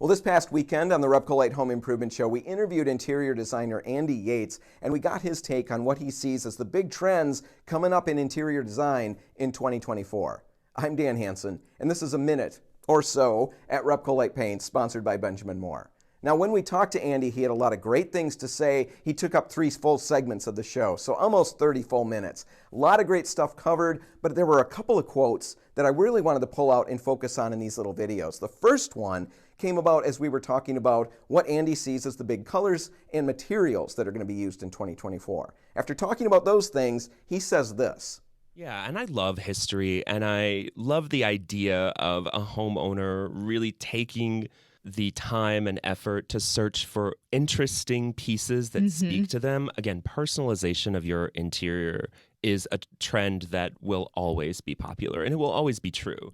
Well, this past weekend on the RepcoLite Home Improvement Show, we interviewed interior designer Andy Yates, and we got his take on what he sees as the big trends coming up in interior design in 2024. I'm Dan Hansen, and this is A Minute or So at RepcoLite Paint, sponsored by Benjamin Moore. Now, when we talked to Andy, he had a lot of great things to say. He took up 3 full segments of the show, so almost 30 full minutes. A lot of great stuff covered, but there were a couple of quotes that I really wanted to pull out and focus on in these little videos. The first one came about as we were talking about what Andy sees as the big colors and materials that are going to be used in 2024. After talking about those things, he says this. Yeah, and I love history, and I love the idea of a homeowner really taking the time and effort to search for interesting pieces that speak to them. Again, personalization of your interior is a trend that will always be popular, and it will always be true.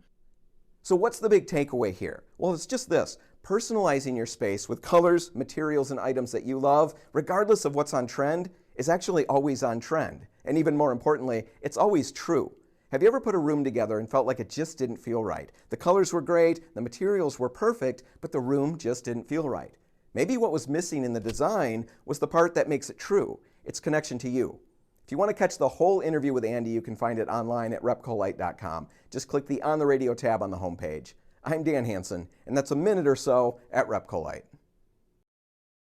So what's the big takeaway here? Well, it's just this. Personalizing your space with colors, materials, and items that you love, regardless of what's on trend, is actually always on trend. And even more importantly, it's always true. Have you ever put a room together and felt like it just didn't feel right? The colors were great, the materials were perfect, but the room just didn't feel right. Maybe what was missing in the design was the part that makes it true, its connection to you. If you want to catch the whole interview with Andy, you can find it online at repcolite.com. Just click the On the Radio tab on the homepage. I'm Dan Hansen, and that's A Minute or So at RepcoLite.